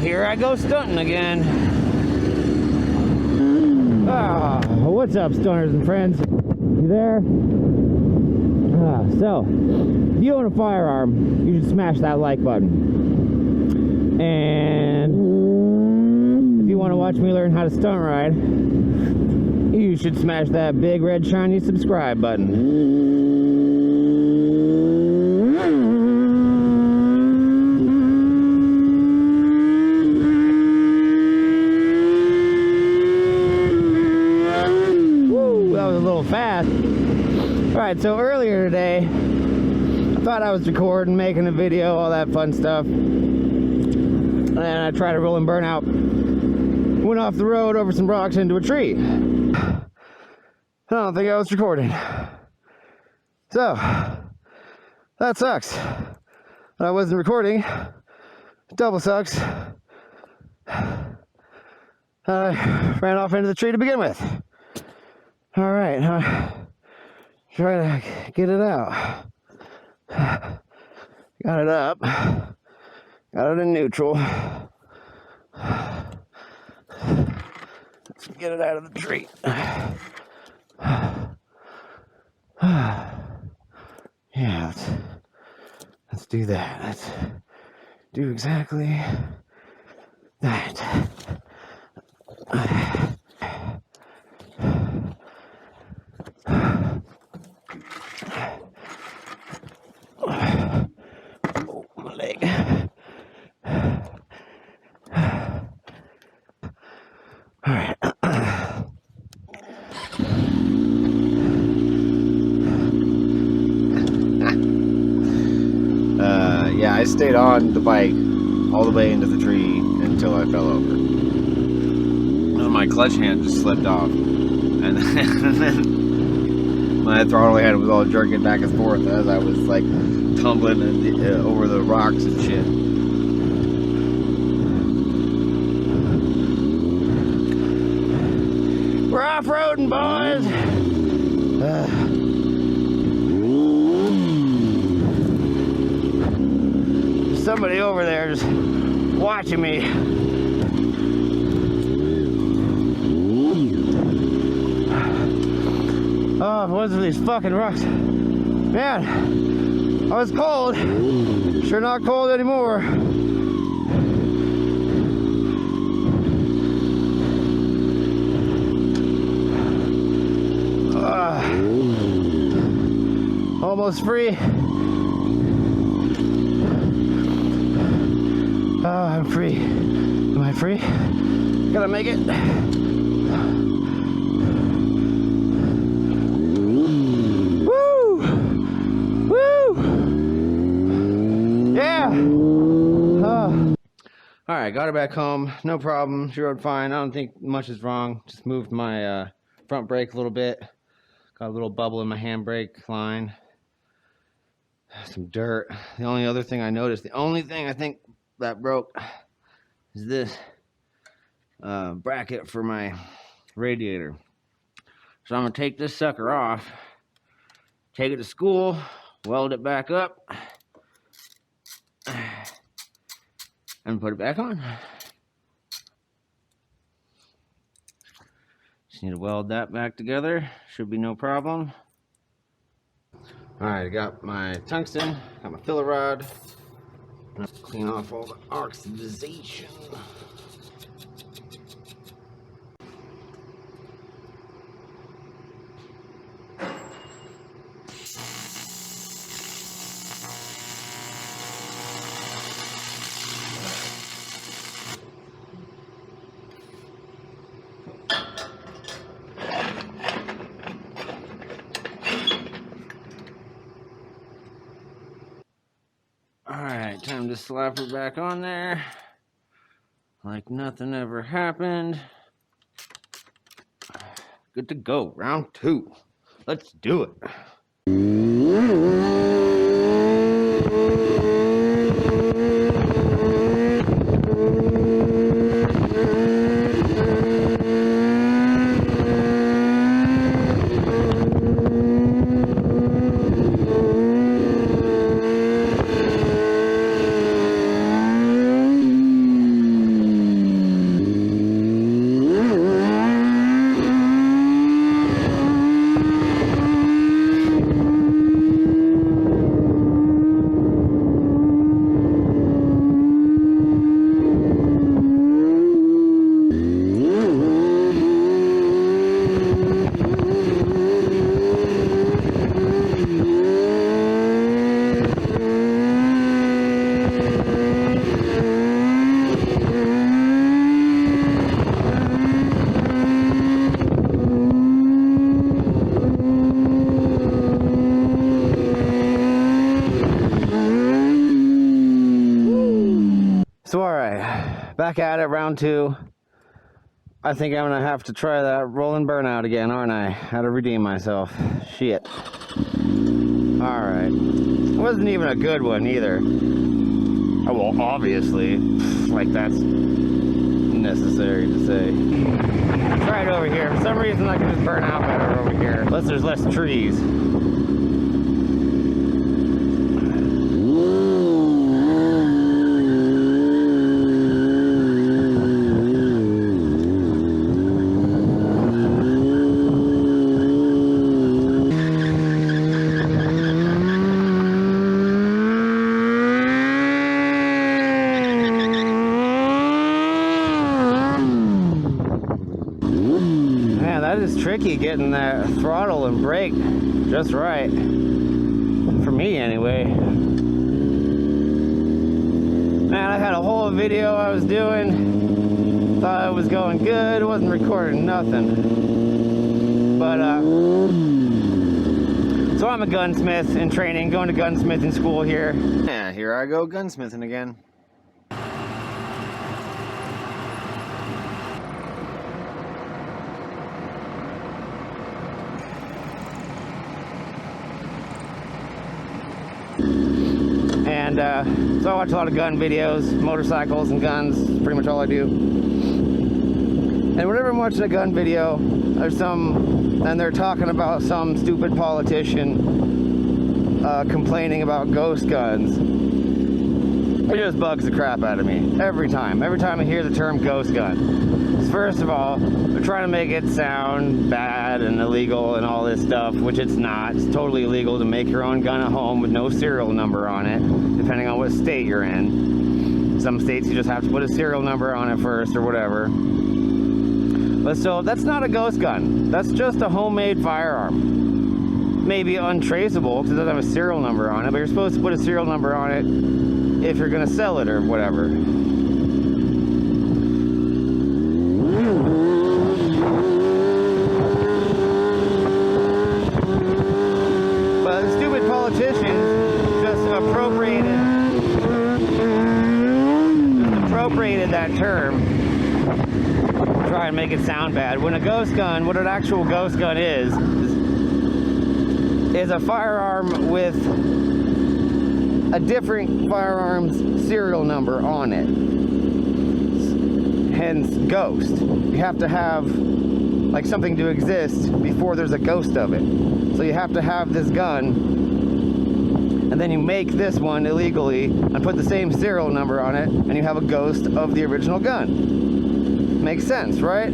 here I go stunting again. What's up, stoners and friends? You there? So, if you own a firearm, you should smash that like button. And if you want to watch me learn how to stunt ride, you should smash that big red shiny subscribe button. Fast. Alright, so earlier today I thought I was recording, making a video, all that fun stuff, and I tried to roll and burn out, went off the road over some rocks into a tree. I don't think I was recording, so that sucks that I wasn't recording. Double sucks. I ran off into the tree to begin with. All right, try to get it out. Got it up. Got it in neutral. Let's get it out of the tree. Yeah, let's do that. Let's do exactly that. Yeah, I stayed on the bike all the way into the tree until I fell over. My clutch hand just slipped off, and then my throttle hand was all jerking back and forth as I was like tumbling over the rocks and shit. We're off-roading, boys! Somebody over there just watching me. Oh, what's with these fucking rocks? Man, I was cold. Sure not cold anymore. Almost free. Oh, I'm free. Am I free? Gotta make it. Woo! Woo! Yeah! Alright, got her back home. No problem. She rode fine. I don't think much is wrong. Just moved my front brake a little bit. Got a little bubble in my handbrake line. Some dirt. The only other thing I noticed, the only thing I think that broke is this bracket for my radiator. So I'm gonna take this sucker off, take it to school, weld it back up, and put it back on. Just need to weld that back together. Should be no problem. Alright, I got my tungsten, got my filler rod. Clean off all the oxidization. Alright, time to slap her back on there like nothing ever happened. Good to go. Round 2. Let's do it. So alright, back at it, round 2. I think I'm gonna have to try that rolling burnout again, aren't I? How to redeem myself. Shit. Alright. It wasn't even a good one either. Oh, well, obviously. Like, that's necessary to say. Try it over here. For some reason, I can just burn out better over here. Unless there's less trees. Tricky getting that throttle and brake just right, for me anyway. Man, I had a whole video I was doing, thought it was going good, wasn't recording nothing, but so I'm a gunsmith in training, going to gunsmithing school here. Yeah, here I go gunsmithing again. And so I watch a lot of gun videos, motorcycles and guns, pretty much all I do. And whenever I'm watching a gun video, there's and they're talking about some stupid politician complaining about ghost guns. It just bugs the crap out of me, every time I hear the term ghost gun. First of all, they're trying to make it sound bad and illegal and all this stuff, which it's not. It's totally illegal to make your own gun at home with no serial number on it, depending on what state you're in. Some states you just have to put a serial number on it first or whatever. But so that's not a ghost gun. That's just a homemade firearm. Maybe untraceable because it doesn't have a serial number on it, but you're supposed to put a serial number on it if you're going to sell it or whatever. But the stupid politicians just appropriated that term, try and make it sound bad. When a ghost gun, what an actual ghost gun is a firearm with a different firearm's serial number on it. Hence, ghost. You have to have like something to exist before there's a ghost of it. So you have to have this gun, and then you make this one illegally and put the same serial number on it, and you have a ghost of the original gun. Makes sense, right?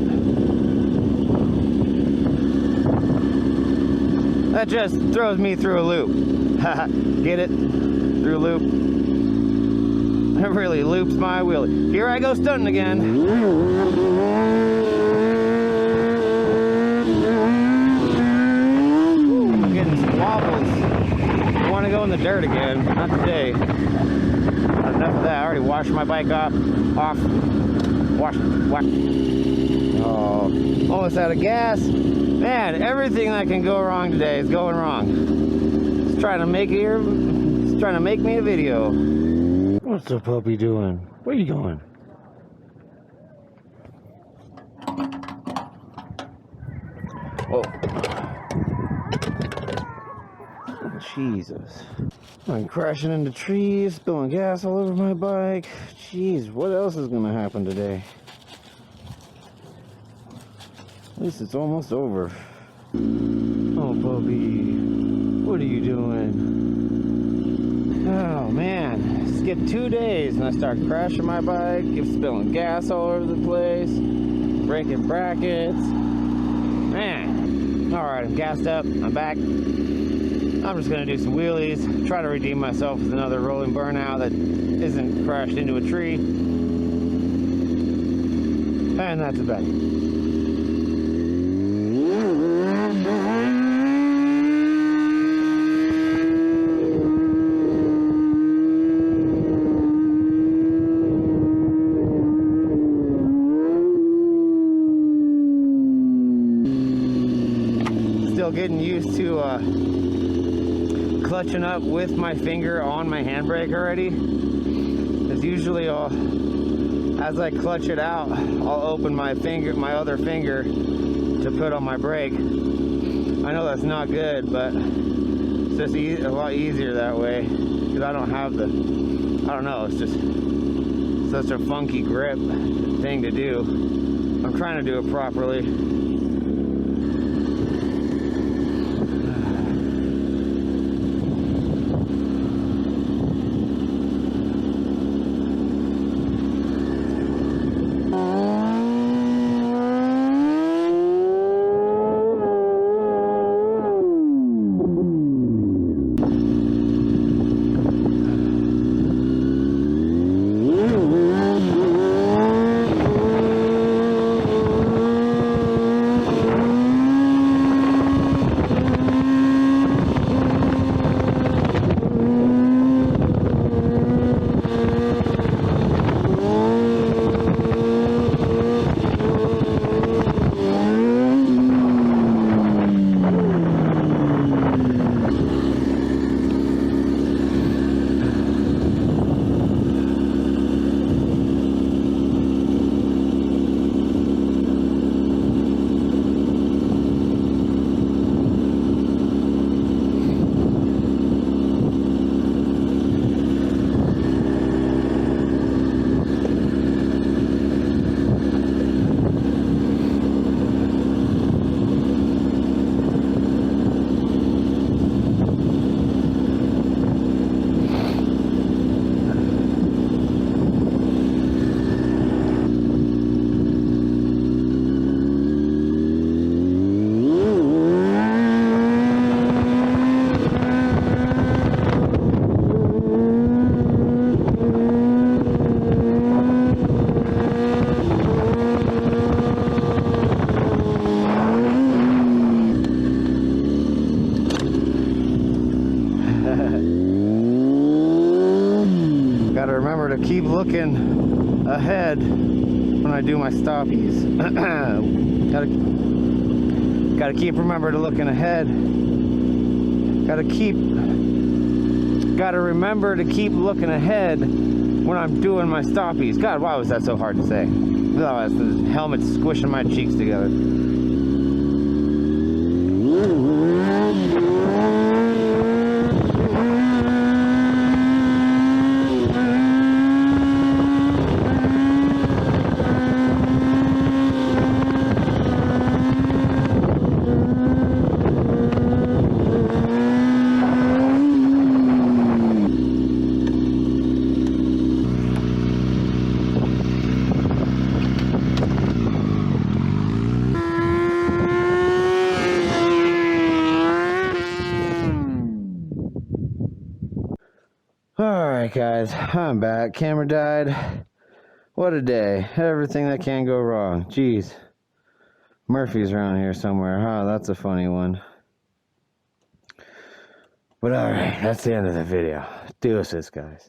That just throws me through a loop. Get it? Through a loop. It really loops my wheelie. Here I go stunting again. I'm getting some wobbles. I want to go in the dirt again. Not today. Not enough of that. I already washed my bike off. Wash. Oh, almost out of gas. Man, everything that can go wrong today is going wrong. It's trying to make me a video. What's the puppy doing? Where are you going? Oh. Jesus. I'm crashing into trees, spilling gas all over my bike. Jeez, what else is gonna happen today? At least it's almost over. Oh, puppy. What are you doing? Oh, man. Skip 2 days and I start crashing my bike, spilling gas all over the place, breaking brackets. Man. Alright, I'm gassed up. I'm back. I'm just going to do some wheelies, try to redeem myself with another rolling burnout that isn't crashed into a tree. And that's about it. Still getting used to clutching up with my finger on my handbrake already. Because usually I'll as I clutch it out, I'll open my other finger to put on my brake. I know that's not good, but it's just a lot easier that way, because I don't have the, I don't know, it's just such a funky grip thing to do. I'm trying to do it properly. Gotta remember to keep looking ahead when I do my stoppies. gotta keep remember to looking ahead. Gotta remember to keep looking ahead when I'm doing my stoppies. God, why was that so hard to say? Oh, it's the helmet squishing my cheeks together. Alright guys, I'm back. Camera died. What a day. Everything that can go wrong. Jeez. Murphy's around here somewhere. Huh, that's a funny one. But alright, that's the end of the video. Deuces, guys.